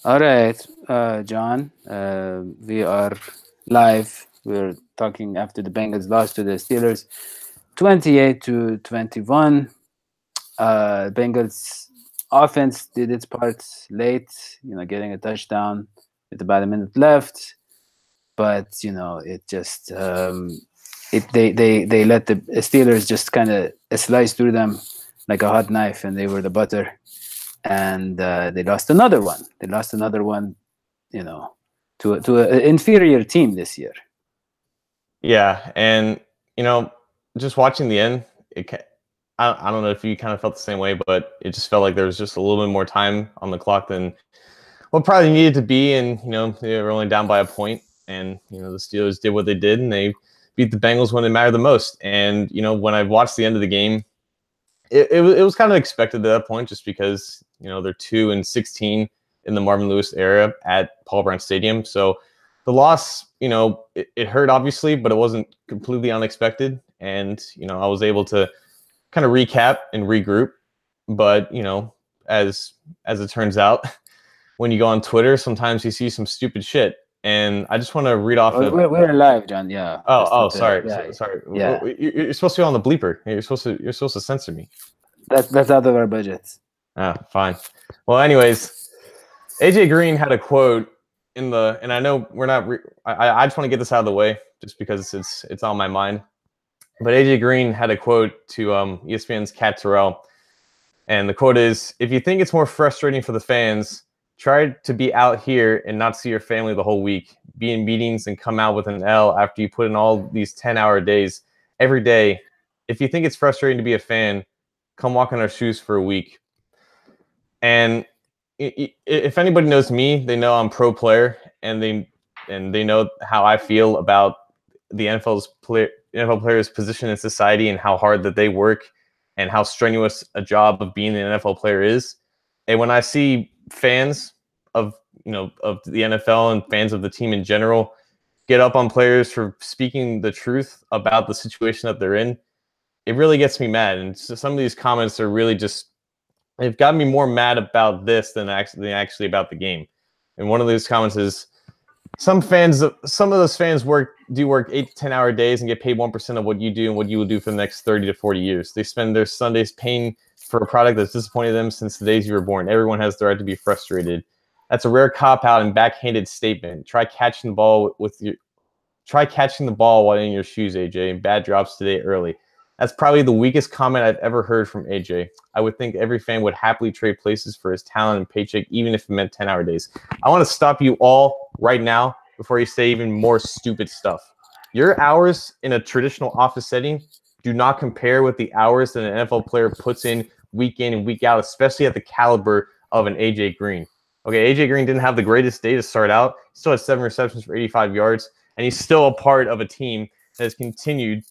All right, John. We are live. We're talking after the Bengals lost to the Steelers, 28-21. Bengals offense did its part late, getting a touchdown with about a minute left, but it just they let the Steelers just kind of slice through them like a hot knife, and they were the butter. And they lost another one. They lost another one, to an inferior team this year. Yeah, and just watching the end, I don't know if you kind of felt the same way, but it just felt like there was just a little bit more time on the clock than what probably needed to be, and they were only down by a point, and the Steelers did what they did, and they beat the Bengals when it mattered the most. And when I watched the end of the game, it was kind of expected at that point, just because they're 2-16 in the Marvin Lewis era at Paul Brown Stadium. So the loss, it hurt obviously, but it wasn't completely unexpected. And I was able to kind of recap and regroup. But as it turns out, when you go on Twitter, sometimes you see some stupid shit. And I just want to read off. We're live, John. Yeah. Sorry. Sorry. Yeah. You're supposed to be on the bleeper. You're supposed to censor me. That's out of our budgets. Fine. Well, anyways, AJ Green had a quote and I know we're not. I just want to get this out of the way, just because it's on my mind. But AJ Green had a quote to ESPN's Kat Terrell, and the quote is, "If you think it's more frustrating for the fans, try to be out here and not see your family the whole week, be in meetings and come out with an L after you put in all these 10-hour days every day. If you think it's frustrating to be a fan, come walk in our shoes for a week." And if anybody knows me, they know I'm pro player, and they know how I feel about the NFL players' position in society and how hard that they work and how strenuous a job of being an NFL player is. And when I see fans of the NFL and fans of the team in general get up on players for speaking the truth about the situation that they're in, it really gets me mad. And so some of these comments are really just, they've got me more mad about this than actually about the game. And one of those comments is, some of those fans work 8 to 10 hour days and get paid 1% of what you do and what you will do for the next 30 to 40 years. They spend their Sundays paying for a product that's disappointed them since the days you were born. Everyone has the right to be frustrated. That's a rare cop-out and backhanded statement. Try catching the ball while in your shoes, AJ. Bad drops today early. That's probably the weakest comment I've ever heard from AJ. I would think every fan would happily trade places for his talent and paycheck, even if it meant 10-hour days. I want to stop you all right now before you say even more stupid stuff. Your hours in a traditional office setting do not compare with the hours that an NFL player puts in and week out, especially at the caliber of an AJ Green. Okay, AJ Green didn't have the greatest day to start out. He still had 7 receptions for 85 yards, and he's still a part of a team that has continued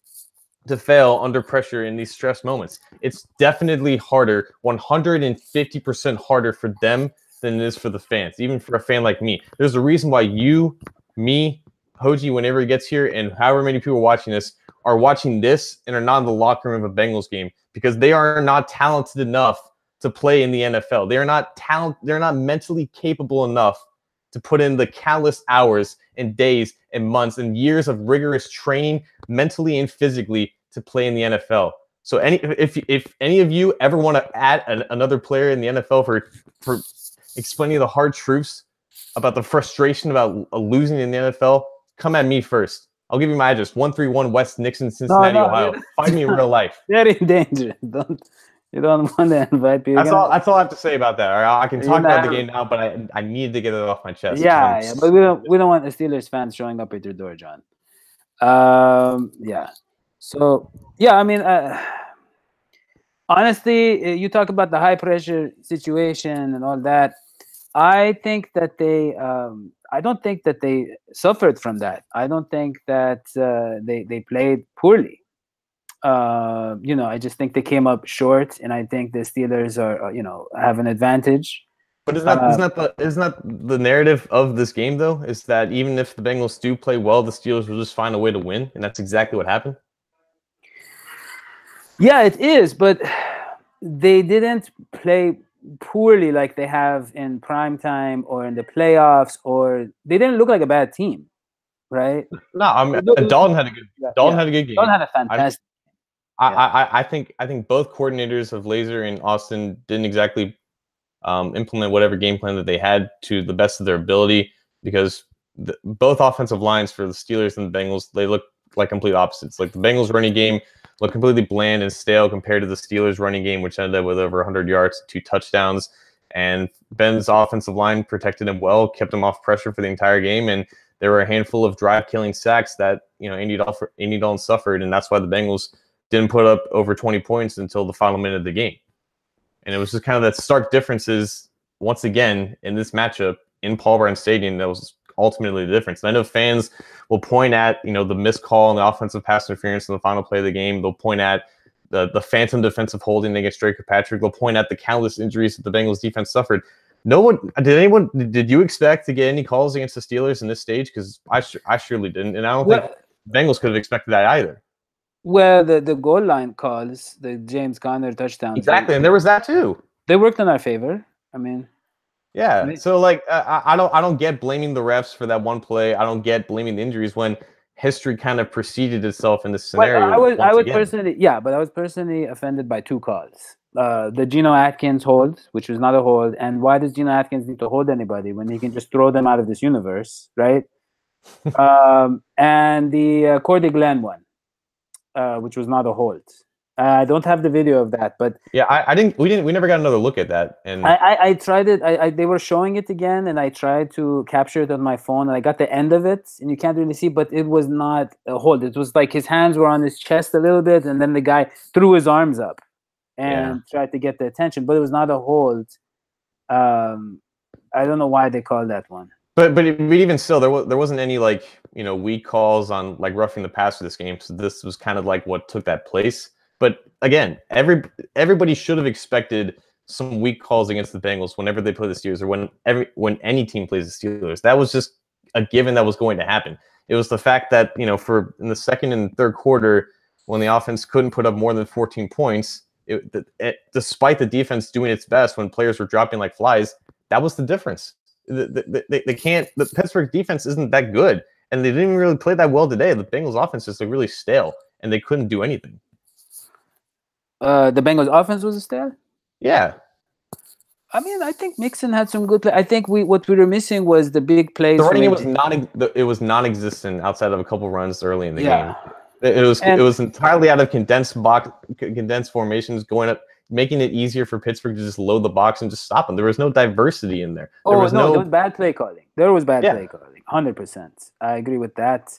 to fail under pressure in these stress moments. It's definitely harder, 150% harder for them than it is for the fans, even for a fan like me. There's a reason why you, me, Hoji, whenever he gets here, and however many people watching this are watching this and are not in the locker room of a Bengals game, because they are not talented enough to play in the NFL. They're not mentally capable enough to put in the countless hours and days and months and years of rigorous training, mentally and physically, to play in the NFL. So if any of you ever want to add another player in the NFL for explaining the hard truths about the frustration about losing in the NFL, come at me first. I'll give you my address: 131 West Nixon, Cincinnati, Ohio. Find me in real life. They're in danger. You don't want to invite people. That's all I have to say about that. All right? I can talk about the game now, but I need to get it off my chest. Yeah, but we don't want the Steelers fans showing up at your door, John. Yeah. So yeah, I mean, honestly, you talk about the high pressure situation and all that. I think that I don't think that they suffered from that. I don't think that they played poorly. I just think they came up short, and I think the Steelers are, have an advantage. But isn't that the narrative of this game, though? Is that even if the Bengals do play well, the Steelers will just find a way to win, and that's exactly what happened? Yeah, it is, but they didn't play poorly like they have in prime time or in the playoffs, or they didn't look like a bad team, right? No, I mean, It looked- Dalton had a good Dalton yeah, had a good Don game. had a fantastic. I think both coordinators of Laser and Austin didn't exactly implement whatever game plan that they had to the best of their ability, because both offensive lines for the Steelers and the Bengals, they look like complete opposites. Like the Bengals running game looked completely bland and stale compared to the Steelers running game, which ended up with over 100 yards, 2 touchdowns. And Ben's offensive line protected him well, kept him off pressure for the entire game, and there were a handful of drive-killing sacks that Andy Dalton suffered, and that's why the Bengals didn't put up over 20 points until the final minute of the game. And it was just kind of that stark differences once again in this matchup in Paul Brown Stadium that was ultimately the difference. And I know fans will point at the missed call and the offensive pass interference in the final play of the game. They'll point at the phantom defensive holding against Drake Kirkpatrick. They'll point at the countless injuries that the Bengals defense suffered. Did you expect to get any calls against the Steelers in this stage? Because I surely didn't, and I don't think Bengals could have expected that either. Well, the goal line calls, the James Conner touchdown. Exactly, and there was that too. They worked in our favor. I mean, yeah. So like, I don't get blaming the refs for that one play. I don't get blaming the injuries when history kind of preceded itself in this scenario. I was personally offended by 2 calls. The Geno Atkins hold, which was not a hold, and why does Geno Atkins need to hold anybody when he can just throw them out of this universe, right? And the Cordy Glenn one, which was not a hold. I don't have the video of that, but yeah, we never got another look at that. And I tried it. They were showing it again, and I tried to capture it on my phone, and I got the end of it, and you can't really see, but it was not a hold. It was like his hands were on his chest a little bit, and then the guy threw his arms up and tried to get the attention, but it was not a hold. I don't know why they called that one. But even still, there wasn't any weak calls on like roughing the passer this game. So this was kind of like what took that place. But again, everybody should have expected some weak calls against the Bengals whenever they play the Steelers, or when any team plays the Steelers. That was just a given that was going to happen. It was the fact that for in the second and third quarter, when the offense couldn't put up more than 14 points, despite the defense doing its best when players were dropping like flies, that was the difference. They can't. The Pittsburgh defense isn't that good, and they didn't even really play that well today. The Bengals offense just looked really stale, and they couldn't do anything. The Bengals offense was stale? Yeah. I mean, I think Mixon had some good play. I think what we were missing was the big plays. The running game was non-existent outside of a couple runs early in the game. It was entirely out of condensed formations, going up, making it easier for Pittsburgh to just load the box and just stop them. There was no diversity in there. There was bad play calling. There was bad play calling. 100%. I agree with that.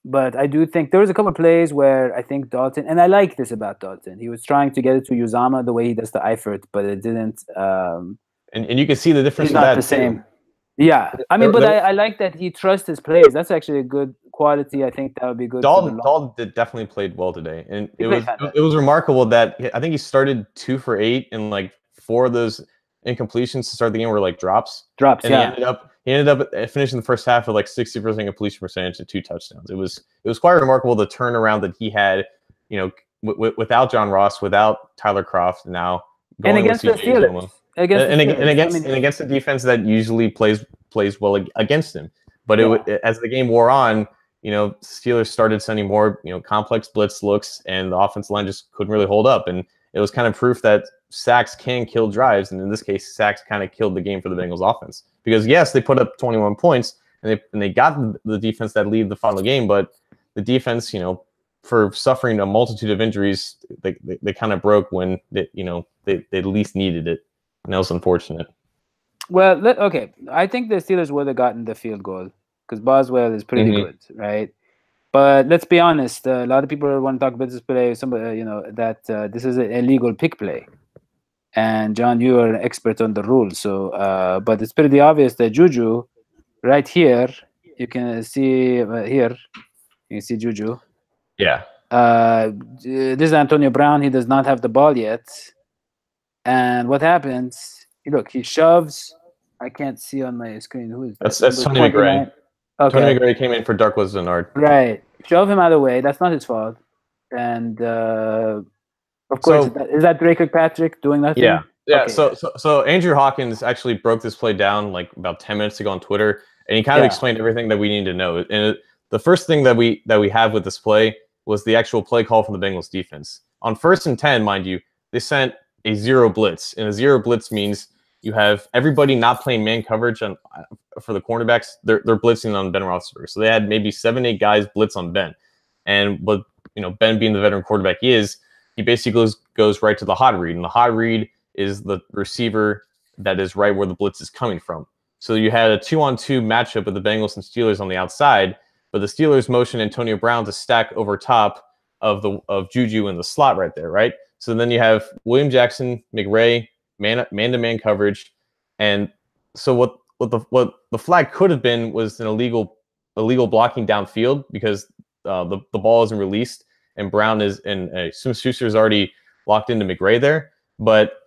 But I do think there was a couple of plays where I think Dalton, and I like this about Dalton, he was trying to get it to Uzama the way he does to Eifert, but it didn't. And you can see the difference. It's not the same. Yeah, I mean, but I like that he trusts his players. That's actually a good quality. I think that would be good. Dalton definitely played well today, and it was remarkable that I think he started 2 for 8, and like 4 of those incompletions to start the game were like drops. And he ended up finishing the first half with like 60% completion percentage and 2 touchdowns. It was quite remarkable, the turnaround that he had. Without John Ross, without Tyler Kroft, now going against the Steelers. Against the defense that usually plays well against him. But as the game wore on, Steelers started sending more complex blitz looks, and the offensive line just couldn't really hold up. And it was kind of proof that sacks can kill drives, and in this case, sacks kind of killed the game for the Bengals offense. Because yes, they put up 21 points, and they got the defense that lead the final game, but the defense, for suffering a multitude of injuries, they kind of broke when they least needed it, and that was unfortunate. Well, okay, I think the Steelers would have gotten the field goal because Boswell is pretty good, right? But let's be honest, a lot of people want to talk about this play. Somebody, that this is an illegal pick play, and John, you are an expert on the rules. So, but it's pretty obvious that Juju, right here, you can see here, you can see Juju. Yeah. This is Antonio Brown. He does not have the ball yet, and what happens? Look, he shoves. I can't see on my screen who is that? That's Tony McGray. Okay. Tony McGray came in for Darkwood Zenard. Right. Shove him out of the way. That's not his fault. And of course, is that Drake Kirkpatrick doing nothing? Yeah. Yeah, Okay, yeah, so Andrew Hawkins actually broke this play down like about 10 minutes ago on Twitter, and he kind of yeah. explained everything that we need to know. And the first thing that we have with this play was the actual play call from the Bengals defense. On 1st and 10, mind you, they sent a zero blitz, and a zero blitz means you have everybody not playing man coverage on for the cornerbacks. They're blitzing on Ben Roethlisberger, so they had maybe 7-8 guys blitz on Ben, and what Ben being the veteran quarterback he basically goes right to the hot read, and the hot read is the receiver that is right where the blitz is coming from. So you had a 2-on-2 matchup with the Bengals and Steelers on the outside, but the Steelers motioned Antonio Brown to stack over top of Juju in the slot right there, right? So then you have William Jackson, McRae, man-to-man coverage, and so what the flag could have been was an illegal blocking downfield because the ball isn't released and Brown is and Smith-Schuster is already locked into McRae there. But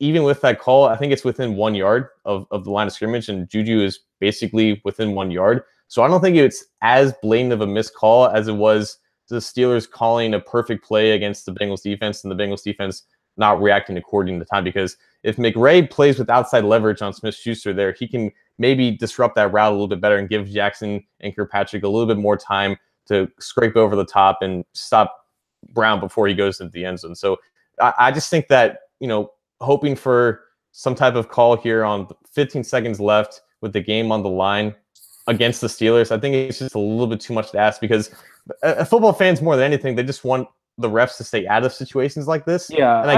even with that call, I think it's within 1 yard of the line of scrimmage, and Juju is basically within 1 yard. So I don't think it's as blatant of a missed call as it was the Steelers calling a perfect play against the Bengals defense and the Bengals defense not reacting according to time. Because if McRae plays with outside leverage on Smith-Schuster there, he can maybe disrupt that route a little bit better and give Jackson and Kirkpatrick a little bit more time to scrape over the top and stop Brown before he goes into the end zone. So I just think that, hoping for some type of call here on 15 seconds left with the game on the line against the Steelers, I think it's just a little bit too much to ask because football fans, more than anything, they just want the refs to stay out of situations like this. Yeah, and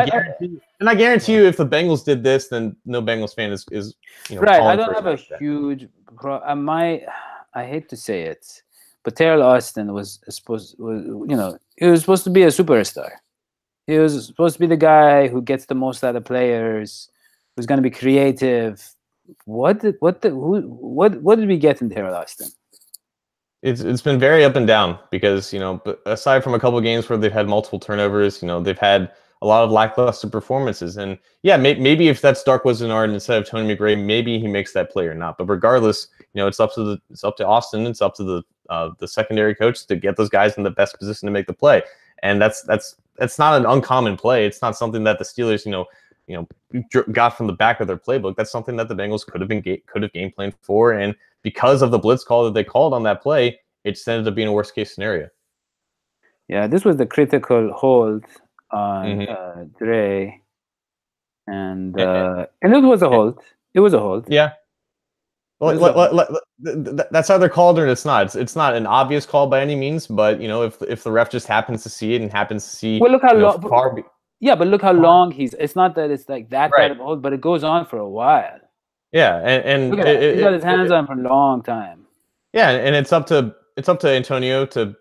I guarantee you, if the Bengals did this, then no Bengals fan is right. I calling don't for have a like that. huge. I hate to say it, but Terrell Austin was supposed to be a superstar. He was supposed to be the guy who gets the most out of players, who's going to be creative. What did we get in Terrell Austin? It's been very up and down because but aside from a couple of games where they've had multiple turnovers, they've had a lot of lackluster performances. And yeah, maybe if that's Dark Wizenard instead of Tony McRae, maybe he makes that play or not. But regardless, it's up to Austin. It's up to the secondary coach to get those guys in the best position to make the play. And that's not an uncommon play. It's not something that the Steelers got from the back of their playbook. That's something that the Bengals could have game planned for. And because of the blitz call that they called on that play, it ended up being a worst case scenario. Yeah, this was the critical hold on Dre, and it was a hold. It was a hold. Yeah. Well, that's either called or it's not. It's not an obvious call by any means, but if the ref just happens to see it and happens to see, well, look how long. Yeah, but look how long he's. It's not that it's like that right. bad of a hold, but it goes on for a while. Yeah, and look at that. He got his hands on for a long time. Yeah, and it's up to Antonio to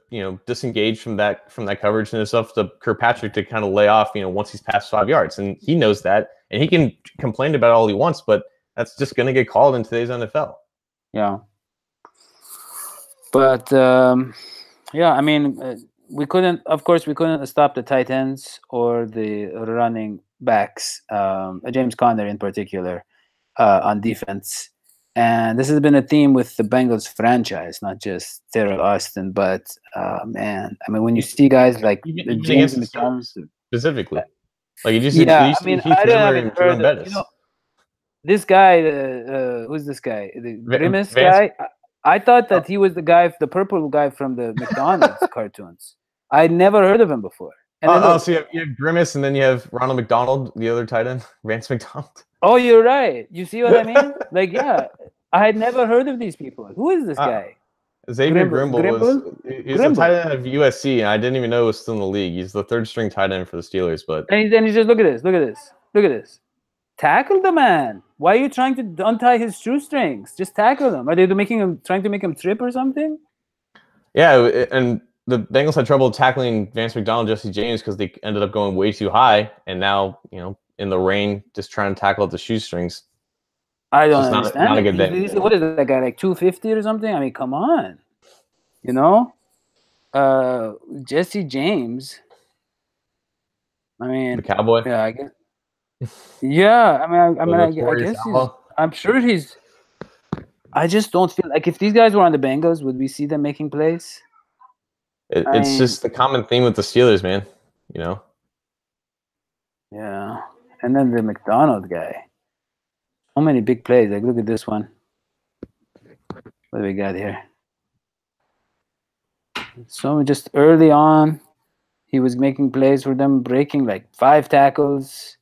disengage from that coverage, and it's up to Kirkpatrick to kind of lay off once he's past 5 yards, and he knows that, and he can complain about it all he wants, but that's just going to get called in today's NFL. Yeah, but I mean, we couldn't stop the tight ends or the running backs, James Conner in particular, on defense. And this has been a theme with the Bengals franchise, not just Terrell Austin, but man, I mean, when you see guys like James McDonald specifically, like you just I haven't heard this guy. Who's this guy? The Grimace guy. I thought that he was the purple guy from the McDonald's cartoons. I'd never heard of him before. And so you have Grimace, and then you have Ronald McDonald, the other tight end, Vance McDonald. Oh, you're right. You see what I mean? Like, yeah, I had never heard of these people. Who is this guy? Xavier Grimble he's a tight end of USC, and I didn't even know he was still in the league. He's the third string tight end for the Steelers, but and he's just look at this. Tackle the man. Why are you trying to untie his shoestrings? Just tackle him. Are they trying to make him trip or something? Yeah, and the Bengals had trouble tackling Vance McDonald, Jesse James, because they ended up going way too high, and now in the rain, just trying to tackle at the shoestrings. I don't understand. Not a good day. What is that guy, like 250 or something? I mean, come on. Jesse James. I mean, the Cowboy. Yeah, I guess. Yeah, I guess I'm sure he's. I just don't feel like if these guys were on the Bengals, would we see them making plays? It's just the common theme with the Steelers, man. Yeah. And then the McDonald guy. So many big plays. Like, look at this one. What do we got here? So just early on, he was making plays for them, breaking like 5 tackles.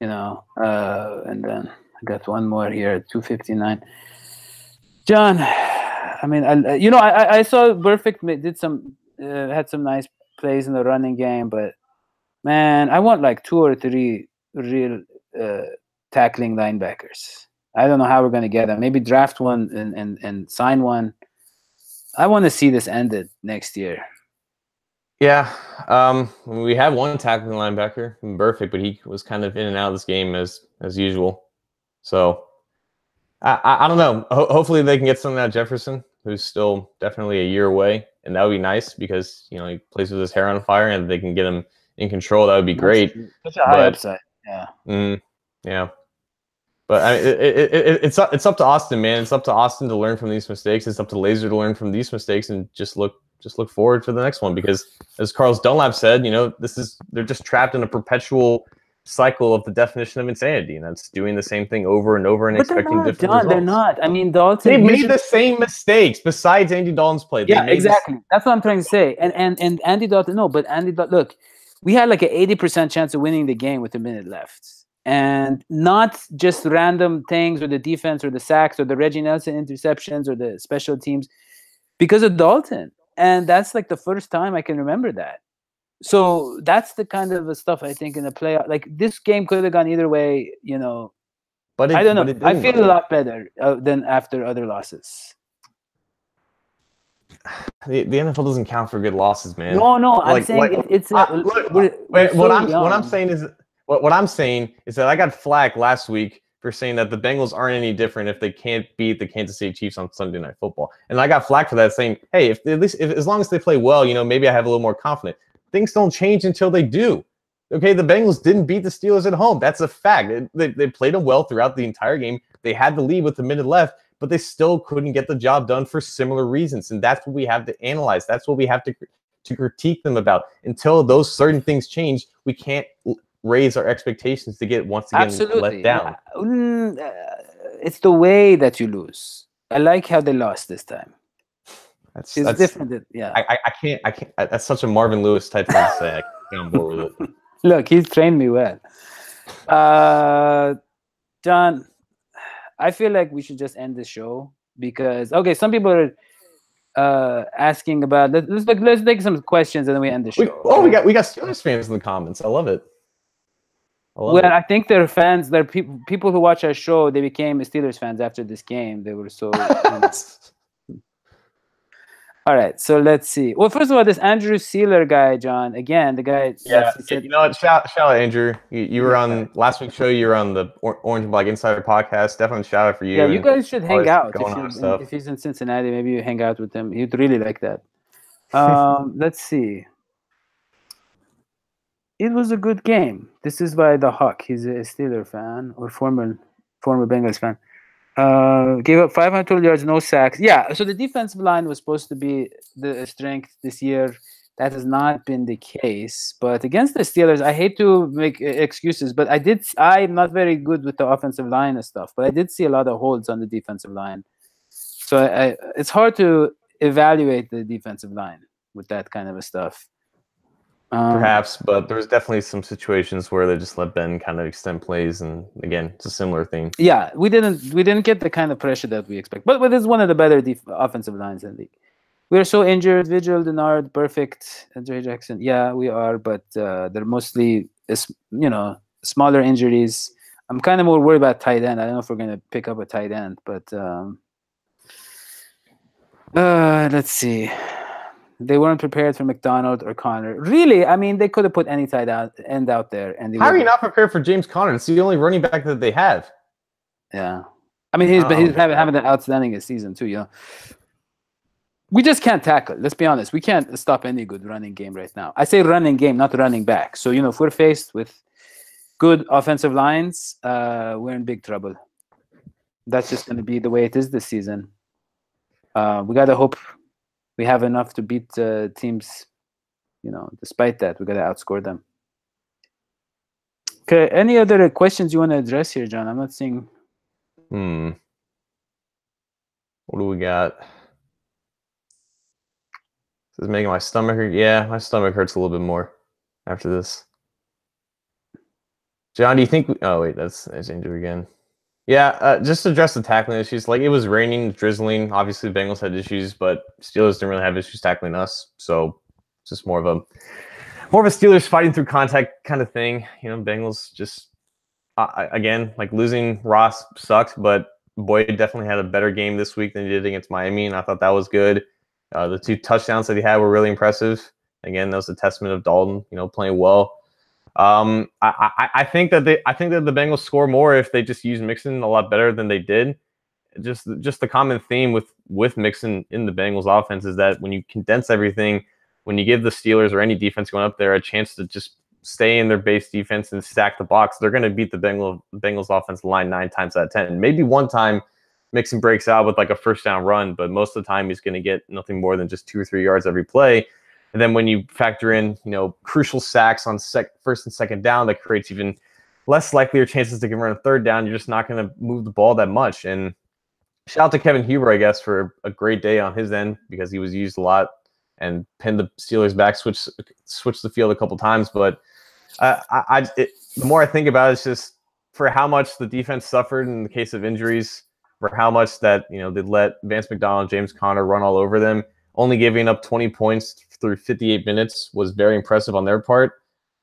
And then I got one more here at 2:59. John, I mean, I saw Perfect did some had some nice plays in the running game, but man, I want like 2 or 3 real tackling linebackers. I don't know how we're gonna get them. Maybe draft one and sign one. I want to see this ended next year. Yeah, we have one tackling linebacker, Perfect, but he was kind of in and out of this game as usual. So I don't know. Hopefully they can get something out of Jefferson, who's still definitely a year away, and that would be nice because he plays with his hair on fire, and if they can get him in control, that would be great. Such a high upside. Yeah. Yeah. But I mean, it's up to Austin, man. It's up to Austin to learn from these mistakes. It's up to Laser to learn from these mistakes and just look forward to the next one. Because as Carlos Dunlap said, they're just trapped in a perpetual cycle of the definition of insanity, and that's doing the same thing over and over and expecting different results. They're not. I mean, Dalton. They made the same mistakes besides Andy Dalton's play. Yeah, exactly. That's what I'm trying to say. And Andy Dalton, no, but Andy Dalton, look, we had like an 80% chance of winning the game with a minute left. And not just random things or the defense or the sacks or the Reggie Nelson interceptions or the special teams because of Dalton. And that's like the first time I can remember that. So that's the kind of stuff I think in the playoff. Like this game could have gone either way, But I don't know. I feel a lot better than after other losses. The NFL doesn't count for good losses, man. No. I'm saying it's what I'm saying is. What I'm saying is that I got flack last week for saying that the Bengals aren't any different if they can't beat the Kansas City Chiefs on Sunday Night Football, and I got flack for that, saying, "Hey, if as long as they play well, maybe I have a little more confidence." Things don't change until they do. Okay, the Bengals didn't beat the Steelers at home. That's a fact. They played them well throughout the entire game. They had the lead with a minute left, but they still couldn't get the job done for similar reasons, and that's what we have to analyze. That's what we have to critique them about. Until those certain things change, we can't raise our expectations to get once again let down. It's the way that you lose. I like how they lost this time. It's different. Yeah, I can't. That's such a Marvin Lewis type thing to say. I can't get on board with it. Look, he's trained me well. John, I feel like we should just end the show because some people are asking about. Let's take some questions and then we end the show. We got Steelers fans in the comments. I love it. I think they're fans. They're people who watch our show. They became Steelers fans after this game. They were so. All right, so let's see. Well, first of all, this Andrew Sealer guy, John. Again, the guy. Yeah, shout out Andrew. You were on last week's show. You were on the Orange and Black Insider podcast. Definitely shout out for you. Yeah, you guys should hang out if he's in Cincinnati. Maybe you hang out with him. He'd really like that. Let's see. It was a good game. This is by the Hawk. He's a Steeler fan or former Bengals fan. Gave up 500 total yards, no sacks. Yeah, so the defensive line was supposed to be the strength this year. That has not been the case. But against the Steelers, I hate to make excuses, but I'm not very good with the offensive line and stuff, but I did see a lot of holds on the defensive line. So it's hard to evaluate the defensive line with that kind of stuff. Perhaps, but there's definitely some situations where they just let Ben kind of extend plays, and again, it's a similar thing. Yeah, we didn't get the kind of pressure that we expect, but it's one of the better offensive lines in the league. We are so injured. Vigil, Denard, Perfect, Andre Jackson. Yeah, we are, but they're mostly smaller injuries. I'm kind of more worried about tight end. I don't know if we're gonna pick up a tight end, but let's see. They weren't prepared for McDonald or Connor. Really? I mean, they could have put any tight end out there. And how are you not prepared for James Conner? It's the only running back that they have. Yeah. I mean, he's having an outstanding season too, We just can't tackle. Let's be honest. We can't stop any good running game right now. I say running game, not running back. So, if we're faced with good offensive lines, we're in big trouble. That's just going to be the way it is this season. We got to hope we have enough to beat teams, despite that. We got to outscore them. Okay. Any other questions you want to address here, John? I'm not seeing. What do we got? This is making my stomach hurt. Yeah, my stomach hurts a little bit more after this. John, do you think? Oh wait, that's injury again. Yeah, just to address the tackling issues. Like, it was raining, drizzling. Obviously, the Bengals had issues, but Steelers didn't really have issues tackling us. So it's just more of a Steelers fighting through contact kind of thing. You know, Bengals just again, like, losing Ross sucks, but Boyd definitely had a better game this week than he did against Miami, and I thought that was good. The 2 touchdowns that he had were really impressive. Again, that was a testament of Dalton, playing well. I think that the Bengals score more if they just use Mixon a lot better than they did. Just the common theme with Mixon in the Bengals offense is that when you condense everything, when you give the Steelers or any defense going up there a chance to just stay in their base defense and stack the box, they're going to beat the Bengals offensive line 9 times out of 10. Maybe one time Mixon breaks out with like a first down run, but most of the time he's going to get nothing more than just 2 or 3 yards every play. And then when you factor in, crucial sacks on first and second down, that creates even less likelier chances to convert a third down. You're just not going to move the ball that much. And shout out to Kevin Huber, I guess, for a great day on his end, because he was used a lot and pinned the Steelers back, switched the field a couple times. But the more I think about it, it's just for how much the defense suffered in the case of injuries, for how much that they let Vance McDonald, James Conner run all over them. Only giving up 20 points through 58 minutes was very impressive on their part.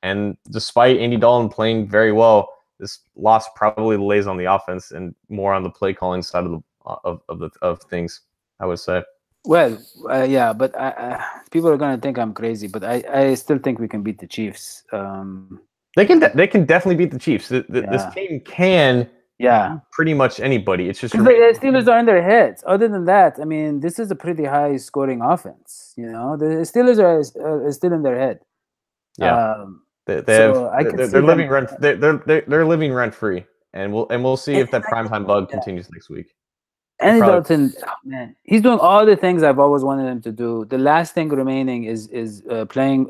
And despite Andy Dalton playing very well, this loss probably lays on the offense and more on the play calling side of things, I would say. Well, yeah, but people are going to think I'm crazy, but I still think we can beat the Chiefs. They can definitely beat the Chiefs. This team can. Yeah, pretty much anybody. It's just the Steelers are in their heads. Other than that, I mean, this is a pretty high scoring offense. The Steelers are still in their head. Yeah, they're living rent free, and we'll see if that primetime bug continues next week. Andy Dalton, man, he's doing all the things I've always wanted him to do. The last thing remaining is playing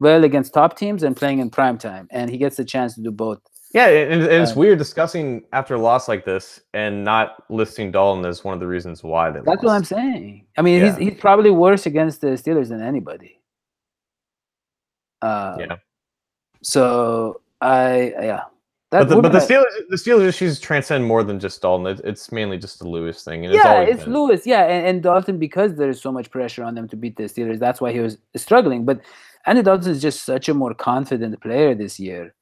well against top teams and playing in primetime, and he gets the chance to do both. Yeah, and it's weird discussing after a loss like this and not listing Dalton as one of the reasons why they lost. That's what I'm saying. I mean, he's probably worse against the Steelers than anybody. Yeah. So But the Steelers issues transcend more than just Dalton. It's mainly just the Lewis thing. And it's Lewis. Yeah, and Dalton, because there's so much pressure on them to beat the Steelers, that's why he was struggling. But Andy Dalton is just such a more confident player this year.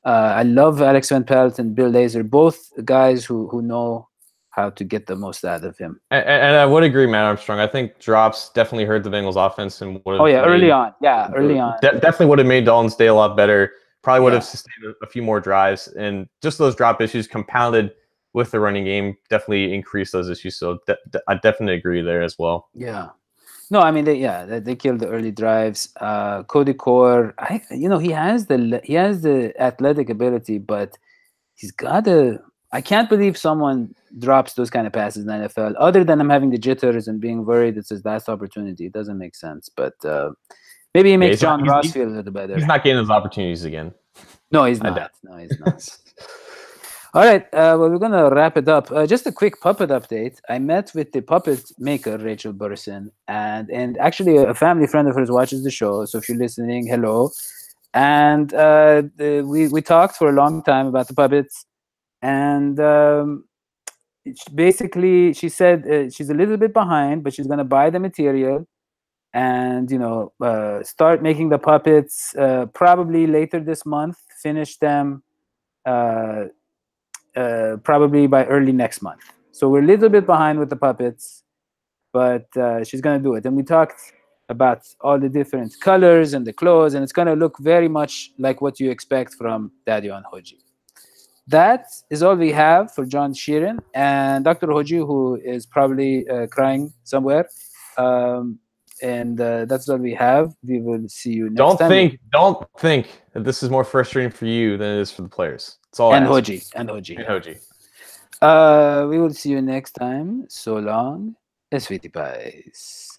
I love Alex Van Pelt and Bill Lazor, both guys who know how to get the most out of him. And I would agree, Matt Armstrong. I think drops definitely hurt the Bengals offense and early on. Yeah, early on. Definitely would have made Dalton's day a lot better. Probably would have sustained a few more drives, and just those drop issues compounded with the running game definitely increased those issues. So I definitely agree there as well. Yeah. No, I mean they killed the early drives. Cody Core, he has the athletic ability, but he's got I can't believe someone drops those kind of passes in the NFL. Other than him having the jitters and being worried it's his last opportunity, it doesn't make sense. But maybe he makes John Ross feel a little better. He's not getting those opportunities again. No, he's not. No, he's not. All right, well, we're going to wrap it up. Just a quick puppet update. I met with the puppet maker, Rachel Burson, and actually a family friend of hers watches the show. So if you're listening, hello. And we talked for a long time about the puppets. And basically, she said she's a little bit behind, but she's going to buy the material and, start making the puppets probably later this month, finish them probably by early next month. So we're a little bit behind with the puppets, but she's going to do it. And we talked about all the different colors and the clothes, and it's going to look very much like what you expect from Dadio and Hoji. That is all we have for John Sheeran and Dr. Hoji, who is probably crying somewhere. And that's what we have. We will see you next time. Don't think that this is more frustrating for you than it is for the players. It's all and Hoji. We will see you next time. So long. Sweetie pies.